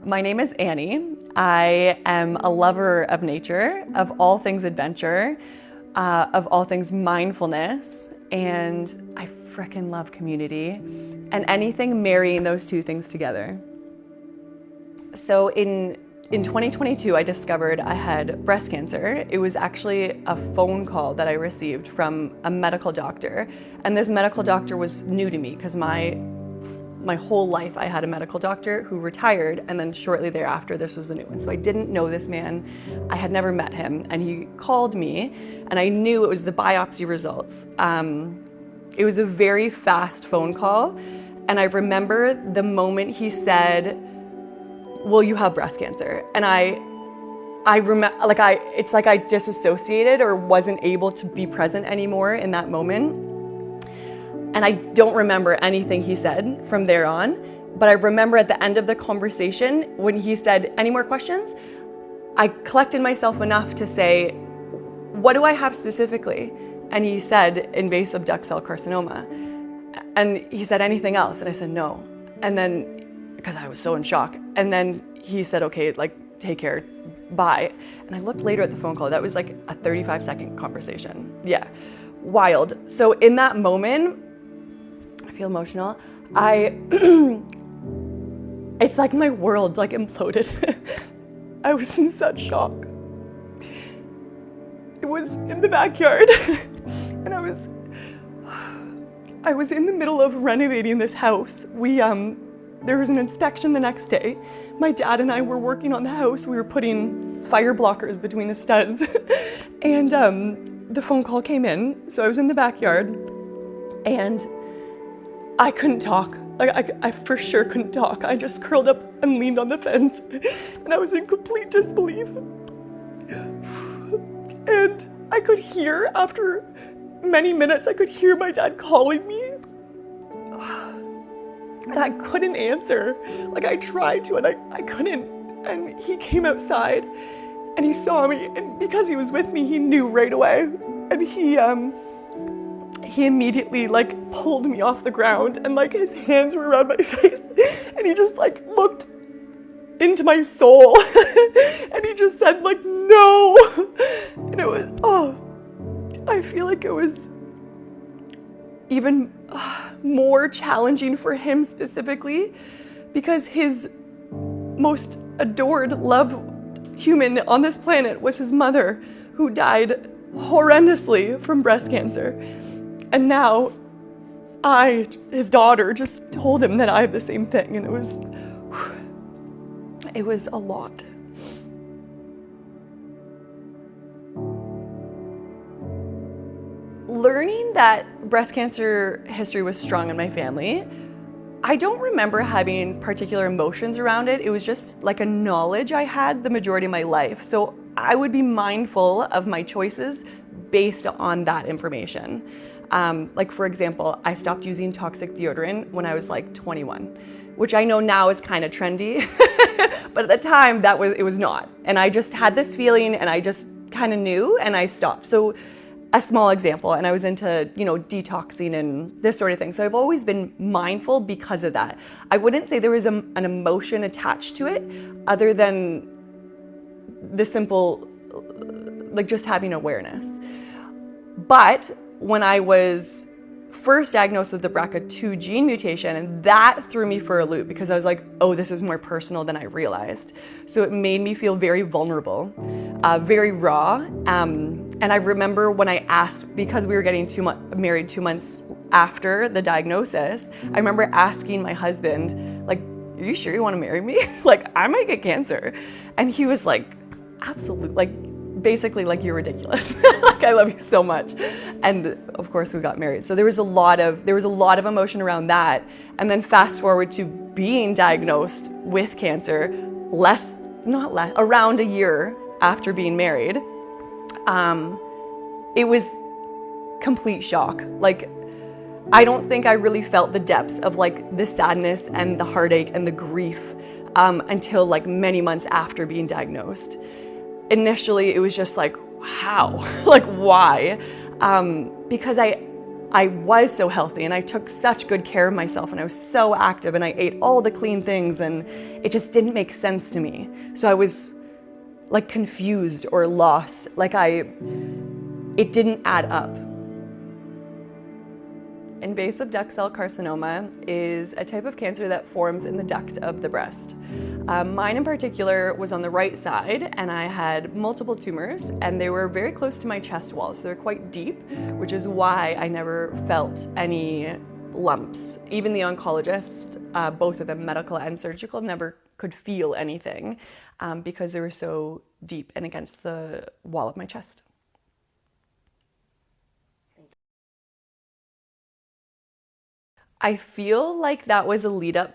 My name is Annie. I am a lover of nature, of all things adventure, of all things mindfulness, and I frickin' love community and anything marrying those two things together. So in 2022, I discovered I had breast cancer. It was actually a phone call that I received from a medical doctor. And this medical doctor was new to me because my whole life I had a medical doctor who retired, and then shortly thereafter this was the new one. So I didn't know this man. I had never met him, and he called me and I knew it was the biopsy results. It was a very fast phone call, and I remember the moment he said, "Well, you have breast cancer." And I remember, it's like I disassociated or wasn't able to be present anymore in that moment. And I don't remember anything he said from there on, but I remember at the end of the conversation when he said, "Any more questions?" I collected myself enough to say, "What do I have specifically?" And he said, "Invasive duct cell carcinoma." And he said, "Anything else?" And I said, "No." And then, because I was so in shock. And then he said, "Okay, take care, bye." And I looked later at the phone call, that was like a 35-second conversation. Yeah, wild. So in that moment, I feel emotional. It's like my world imploded. I was in such shock. It was in the backyard, and I was in the middle of renovating this house. There was an inspection the next day. My dad and I were working on the house. We were putting fire blockers between the studs, and the phone call came in. So I was in the backyard, and I couldn't talk. I for sure couldn't talk. I just curled up and leaned on the fence, and I was in complete disbelief. And I could hear, after many minutes, I could hear my dad calling me. And I couldn't answer. I tried to, and I couldn't. And he came outside, and he saw me, and because he was with me, he knew right away. And he immediately pulled me off the ground, and his hands were around my face, and he just looked into my soul, and he just said "No." And it was, I feel like it was even more challenging for him specifically, because his most adored, loved human on this planet was his mother, who died horrendously from breast cancer. And now I, his daughter, just told him that I have the same thing, and it was a lot. Learning that breast cancer history was strong in my family, I don't remember having particular emotions around it. It was just a knowledge I had the majority of my life. So I would be mindful of my choices based on that information. For example, I stopped using toxic deodorant when I was 21, which I know now is kind of trendy, but at the time it was not. And I just had this feeling, and I just kind of knew, and I stopped. So a small example, and I was into, detoxing and this sort of thing. So I've always been mindful because of that. I wouldn't say there was an emotion attached to it other than the simple, just having awareness. But when I was first diagnosed with the BRCA2 gene mutation, and that threw me for a loop, because I was like, oh, this is more personal than I realized. So it made me feel very vulnerable, very raw. And I remember when I asked, because we were getting married 2 months after the diagnosis, I remember asking my husband, are you sure you want to marry me? I might get cancer. And he was like, absolutely, basically you're ridiculous. I love you so much. And of course we got married. So there was a lot of emotion around that. And then fast forward to being diagnosed with cancer around a year after being married. It was complete shock. I don't think I really felt the depths of the sadness and the heartache and the grief until many months after being diagnosed. Initially, it was just how? Why? Because I was so healthy and I took such good care of myself and I was so active and I ate all the clean things and it just didn't make sense to me. So I was like confused or lost, it didn't add up. Invasive duct cell carcinoma is a type of cancer that forms in the duct of the breast. Mine in particular was on the right side, and I had multiple tumors, and they were very close to my chest wall, so they're quite deep, which is why I never felt any lumps. Even the oncologist, both of them, medical and surgical, never could feel anything because they were so deep and against the wall of my chest. I feel like that was a lead up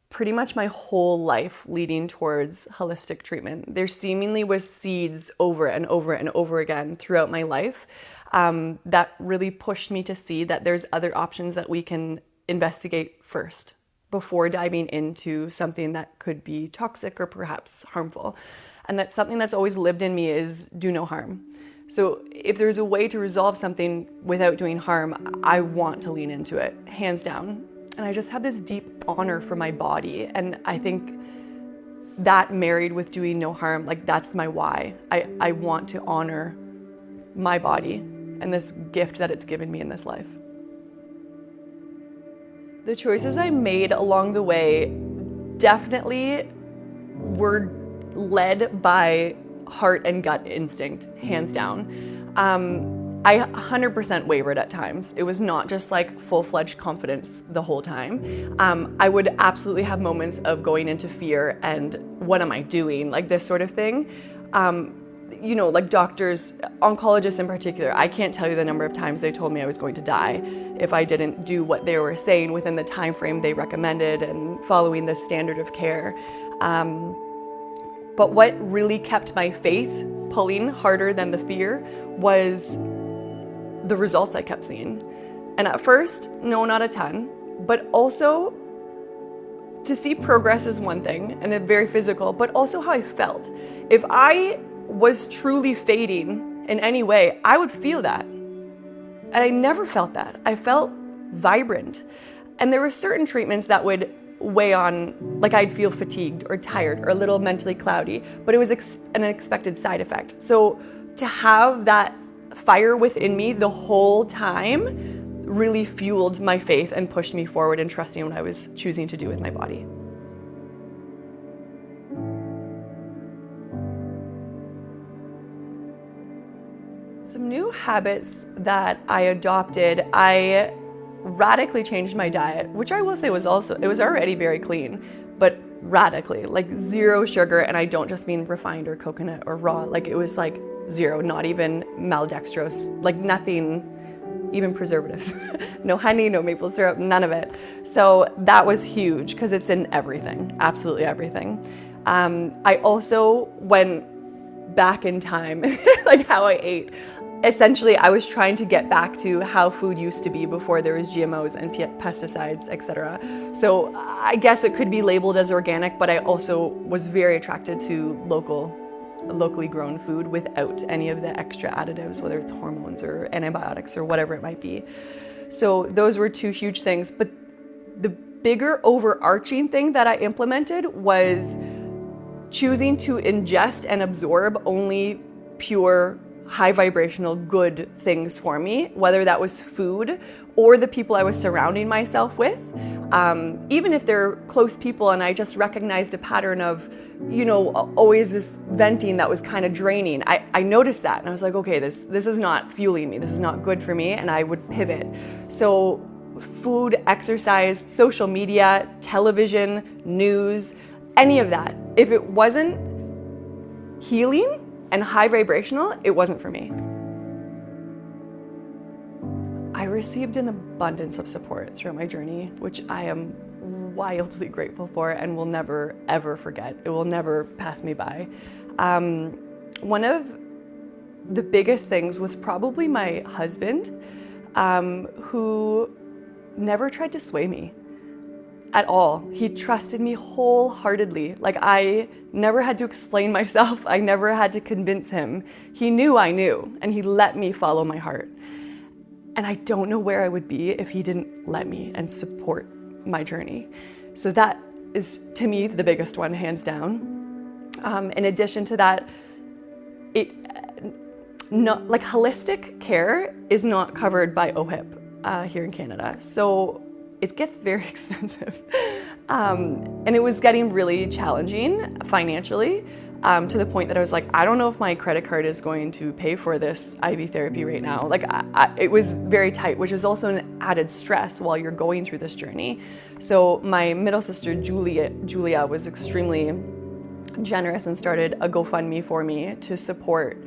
pretty much my whole life leading towards holistic treatment. There seemingly was seeds over and over and over again throughout my life that really pushed me to see that there's other options that we can investigate first before diving into something that could be toxic or perhaps harmful. And that's something that's always lived in me is do no harm. So if there's a way to resolve something without doing harm, I want to lean into it, hands down. And I just have this deep honor for my body. And I think that married with doing no harm, like that's my why. I want to honor my body and this gift that it's given me in this life. The choices I made along the way definitely were led by heart and gut instinct, hands down. I 100% wavered at times. It was not just like full-fledged confidence the whole time. I would absolutely have moments of going into fear and what am I doing? Like this sort of thing. You know, like doctors, oncologists in particular, I can't tell you the number of times they told me I was going to die if I didn't do what they were saying within the time frame they recommended and following the standard of care. But what really kept my faith pulling harder than the fear was the results I kept seeing. And at first, no, not a ton, but also to see progress is one thing, and it's very physical, but also how I felt. If I was truly fading in any way, I would feel that. And I never felt that. I felt vibrant. And there were certain treatments that would weigh on, like I'd feel fatigued or tired or a little mentally cloudy, but it was an unexpected side effect. So to have that fire within me the whole time really fueled my faith and pushed me forward in trusting what I was choosing to do with my body. Some new habits that I adopted, I radically changed my diet, which I will say was already very clean, but radically, like zero sugar, and I don't just mean refined or coconut or raw, like it was like zero, not even maltodextrose, like nothing, even preservatives. No honey, no maple syrup, none of it. So that was huge because it's in everything, absolutely everything. I also went back in time, like how I ate. Essentially, I was trying to get back to how food used to be before there was GMOs and pesticides, etc. So I guess it could be labeled as organic, but I also was very attracted to locally grown food without any of the extra additives, whether it's hormones or antibiotics or whatever it might be. So those were two huge things. But the bigger overarching thing that I implemented was choosing to ingest and absorb only pure, high vibrational, good things for me, whether that was food or the people I was surrounding myself with. Even if they're close people and I just recognized a pattern of, you know, always this venting that was kind of draining. I noticed that and I was like, okay, this is not fueling me. This is not good for me. And I would pivot. So food, exercise, social media, television, news, any of that. If it wasn't healing and high vibrational, it wasn't for me. I received an abundance of support throughout my journey, which I am wildly grateful for and will never, ever forget. It will never pass me by. One of the biggest things was probably my husband, who never tried to sway me at all. He trusted me wholeheartedly. Like I never had to explain myself. I never had to convince him. He knew I knew, and he let me follow my heart. And I don't know where I would be if he didn't let me and support my journey. So that is, to me, the biggest one, hands down. In addition to that, holistic care is not covered by OHIP here in Canada. So it gets very expensive. And it was getting really challenging financially, to the point that I was like, I don't know if my credit card is going to pay for this IV therapy right now. Like, it was very tight, which is also an added stress while you're going through this journey. So my middle sister, Julia was extremely generous and started a GoFundMe for me to support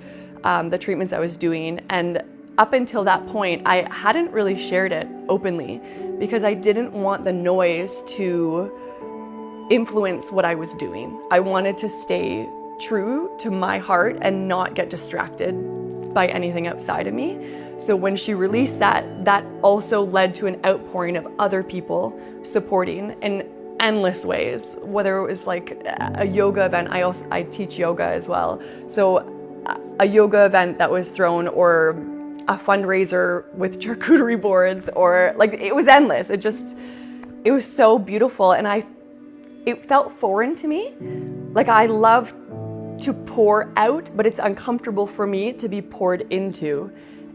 the treatments I was doing. And up until that point, I hadn't really shared it openly because I didn't want the noise to influence what I was doing. I wanted to stay true to my heart and not get distracted by anything outside of me. So when she released that also led to an outpouring of other people supporting in endless ways, whether it was like a yoga event. I teach yoga as well. So a yoga event that was thrown, or a fundraiser with charcuterie boards, or like, it was endless. It was so beautiful. And it felt foreign to me. Like, I love to pour out, but it's uncomfortable for me to be poured into.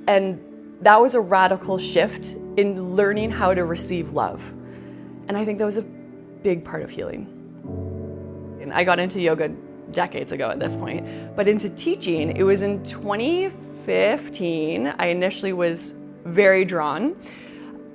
And that was a radical shift in learning how to receive love. And I think that was a big part of healing. And I got into yoga decades ago at this point, but into teaching, it was in 2015. I initially was very drawn.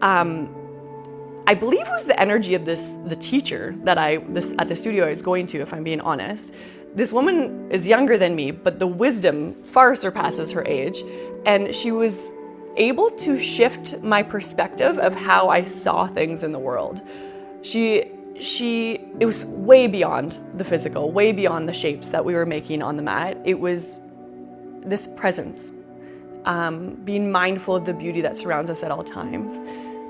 I believe it was the energy of the teacher at the studio I was going to, if I'm being honest. This woman is younger than me, but the wisdom far surpasses her age. And she was able to shift my perspective of how I saw things in the world. It was way beyond the physical, way beyond the shapes that we were making on the mat. It was this presence, being mindful of the beauty that surrounds us at all times,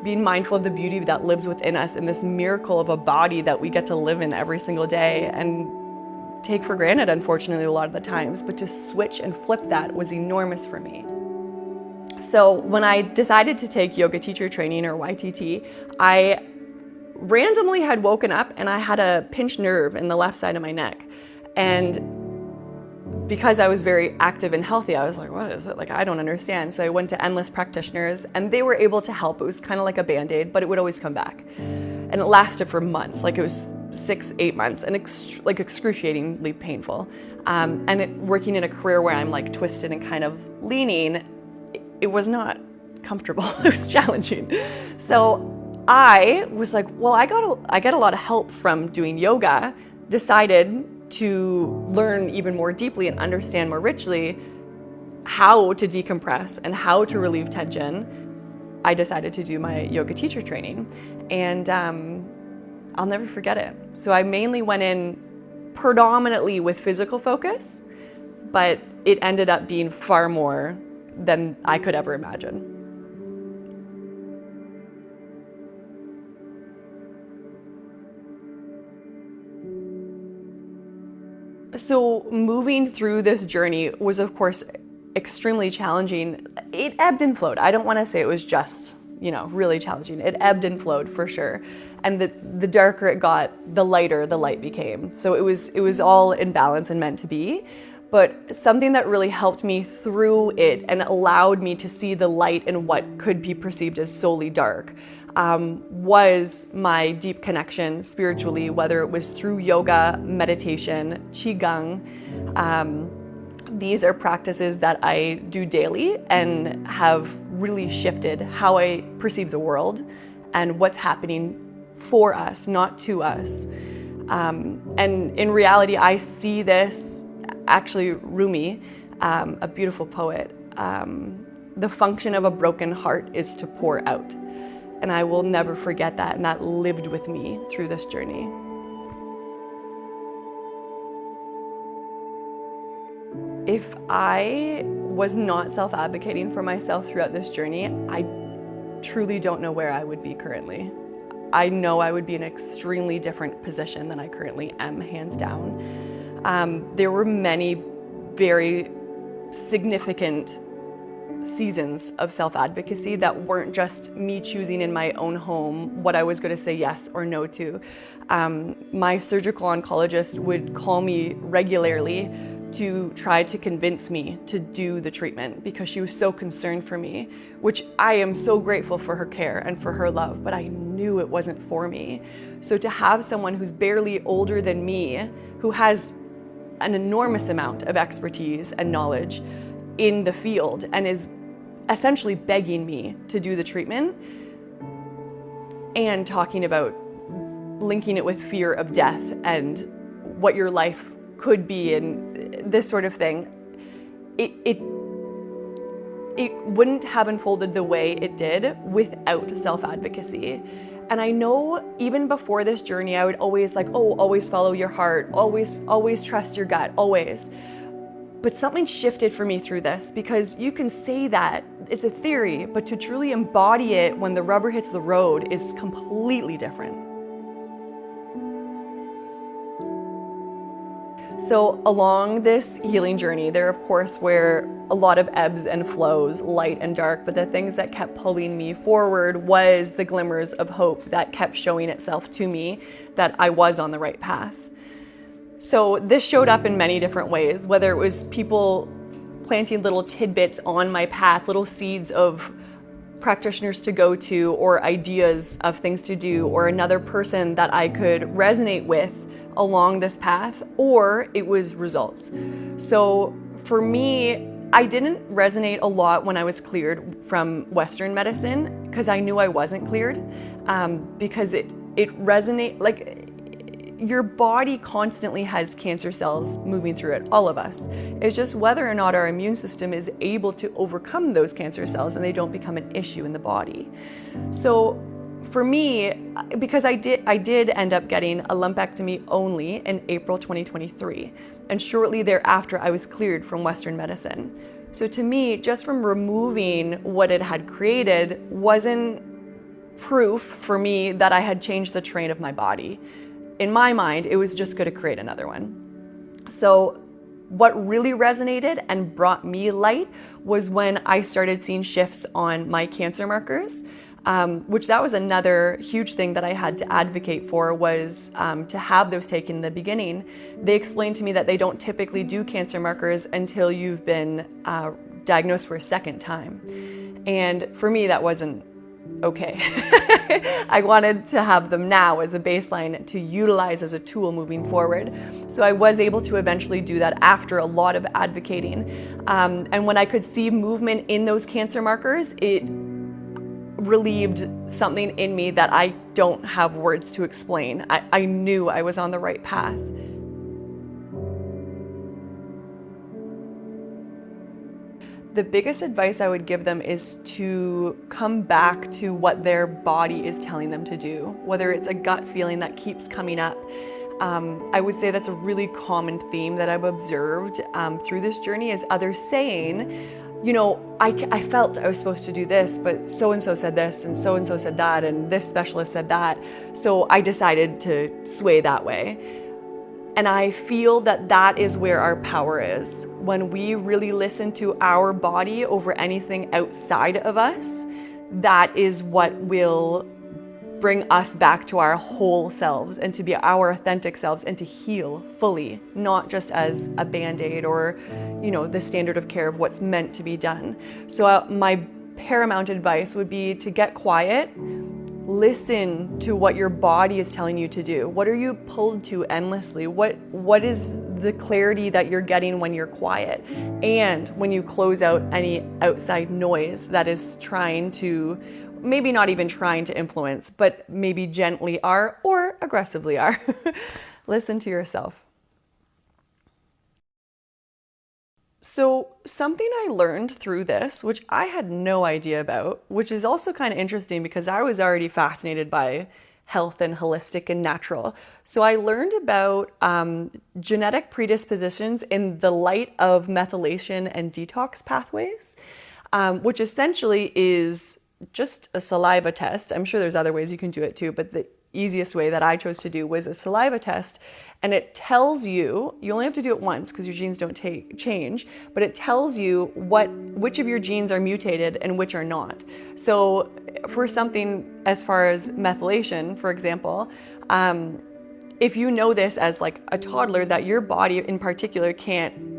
being mindful of the beauty that lives within us, and this miracle of a body that we get to live in every single day and take for granted, unfortunately, a lot of the times. But to switch and flip that was enormous for me. So when I decided to take yoga teacher training, or YTT, I randomly had woken up and I had a pinched nerve in the left side of my neck. And because I was very active and healthy, I was like, what is it? Like, I don't understand. So I went to endless practitioners and they were able to help. It was kind of like a Band-Aid, but it would always come back. And it lasted for months. Like, it was 6-8 months, and excruciatingly painful. Working in a career where I'm like twisted and kind of leaning, it was not comfortable. It was challenging. So I was like, well, I get a lot of help from doing yoga. Decided to learn even more deeply and understand more richly how to decompress and how to relieve tension. I decided to do my yoga teacher training, and I'll never forget it. So I mainly went in predominantly with physical focus, but it ended up being far more than I could ever imagine. So moving through this journey was, of course, extremely challenging. It ebbed and flowed. I don't want to say it was just, really challenging. It ebbed and flowed for sure. And the darker it got, the lighter the light became. So it was all in balance and meant to be. But something that really helped me through it and allowed me to see the light in what could be perceived as solely dark was my deep connection spiritually, whether it was through yoga, meditation, qigong. These are practices that I do daily and have really shifted how I perceive the world and what's happening for us, not to us. And in reality, I see this, actually, Rumi, a beautiful poet, the function of a broken heart is to pour out. And I will never forget that, and that lived with me through this journey. If I was not self-advocating for myself throughout this journey, I truly don't know where I would be currently. I know I would be in an extremely different position than I currently am, hands down. There were many very significant seasons of self-advocacy that weren't just me choosing in my own home what I was going to say yes or no to. My surgical oncologist would call me regularly to try to convince me to do the treatment because she was so concerned for me, which I am so grateful for her care and for her love, but I knew it wasn't for me. So to have someone who's barely older than me, who has an enormous amount of expertise and knowledge in the field and is essentially begging me to do the treatment and talking about linking it with fear of death and what your life could be and this sort of thing, it wouldn't have unfolded the way it did without self-advocacy. And I know even before this journey, I would always always follow your heart, always trust your gut, always. But something shifted for me through this, because you can say that, it's a theory, but to truly embody it when the rubber hits the road is completely different. So along this healing journey, there of course were a lot of ebbs and flows, light and dark, but the things that kept pulling me forward was the glimmers of hope that kept showing itself to me that I was on the right path. So this showed up in many different ways, whether it was people planting little tidbits on my path, little seeds of practitioners to go to or ideas of things to do, or another person that I could resonate with along this path, or it was results. So for me, I didn't resonate a lot when I was cleared from Western medicine because I knew I wasn't cleared, because it resonates, like your body constantly has cancer cells moving through it, all of us. It's just whether or not our immune system is able to overcome those cancer cells and they don't become an issue in the body. So for me, because I did end up getting a lumpectomy only in April 2023, and shortly thereafter I was cleared from Western medicine. So to me, just from removing what it had created wasn't proof for me that I had changed the terrain of my body. In my mind, it was just going to create another one. So what really resonated and brought me light was when I started seeing shifts on my cancer markers, which that was another huge thing that I had to advocate for, was to have those taken in the beginning. They explained to me that they don't typically do cancer markers until you've been diagnosed for a second time. And for me, that wasn't okay. I wanted to have them now as a baseline to utilize as a tool moving forward. So I was able to eventually do that after a lot of advocating. And when I could see movement in those cancer markers, it relieved something in me that I don't have words to explain. I knew I was on the right path. The biggest advice I would give them is to come back to what their body is telling them to do, whether it's a gut feeling that keeps coming up. I would say that's a really common theme that I've observed through this journey, is others saying, you know, I felt I was supposed to do this, but so-and-so said this, and so-and-so said that, and this specialist said that, so I decided to sway that way. And I feel that that is where our power is. When we really listen to our body over anything outside of us, that is what will bring us back to our whole selves and to be our authentic selves and to heal fully, not just as a Band-Aid or, you know, the standard of care of what's meant to be done. So my paramount advice would be to get quiet. Listen to what your body is telling you to do. What are you pulled to endlessly? What is the clarity that you're getting when you're quiet? And when you close out any outside noise that is trying to, maybe not even trying to influence, but maybe gently are or aggressively are. Listen to yourself. So something I learned through this, which I had no idea about, which is also kind of interesting because I was already fascinated by health and holistic and natural. So I learned about genetic predispositions in the light of methylation and detox pathways, which essentially is just a saliva test. I'm sure there's other ways you can do it too, but easiest way that I chose to do was a saliva test. And it tells you, you only have to do it once because your genes don't change, but it tells you which of your genes are mutated and which are not. So for something as far as methylation, for example, if you know this as like a toddler, that your body in particular can't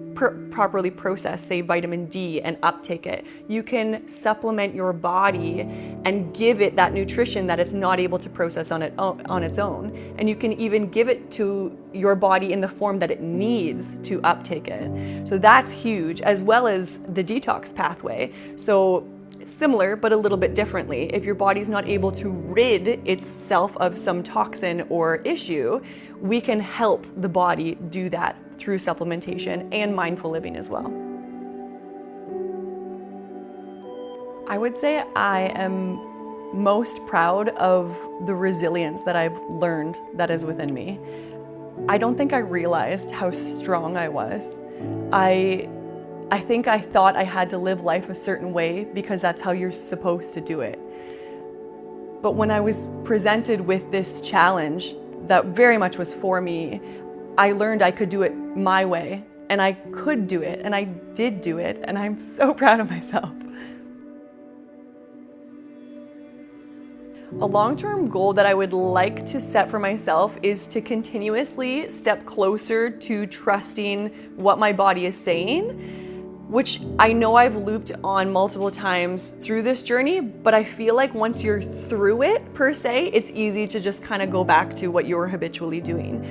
properly process, say, vitamin D and uptake it, you can supplement your body and give it that nutrition that it's not able to process on its own. And you can even give it to your body in the form that it needs to uptake it. So that's huge, as well as the detox pathway. So similar, but a little bit differently. If your body's not able to rid itself of some toxin or issue, we can help the body do that through supplementation and mindful living as well. I would say I am most proud of the resilience that I've learned that is within me. I don't think I realized how strong I was. I think I thought I had to live life a certain way because that's how you're supposed to do it. But when I was presented with this challenge that very much was for me, I learned I could do it my way, and I could do it, and I did do it, and I'm so proud of myself. A long-term goal that I would like to set for myself is to continuously step closer to trusting what my body is saying, which I know I've looped on multiple times through this journey, but I feel like once you're through it, per se, it's easy to just kind of go back to what you're habitually doing.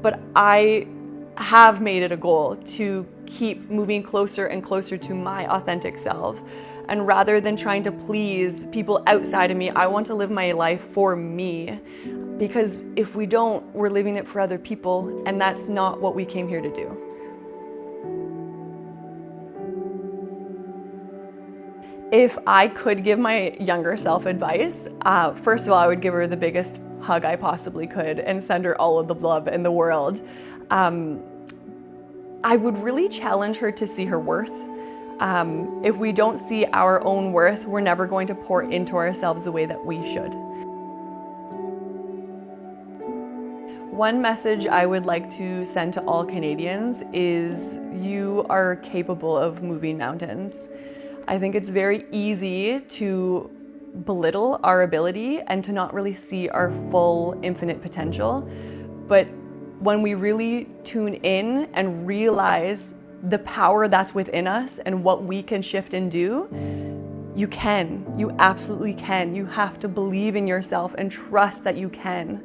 But I have made it a goal to keep moving closer and closer to my authentic self. And rather than trying to please people outside of me, I want to live my life for me. Because if we don't, we're living it for other people, and that's not what we came here to do. If I could give my younger self advice, first of all, I would give her the biggest hug I possibly could and send her all of the love in the world. I would really challenge her to see her worth. If we don't see our own worth, we're never going to pour into ourselves the way that we should. One message I would like to send to all Canadians is you are capable of moving mountains. I think it's very easy to belittle our ability and to not really see our full infinite potential. But when we really tune in and realize the power that's within us and what we can shift and do, you absolutely can. You have to believe in yourself and trust that you can.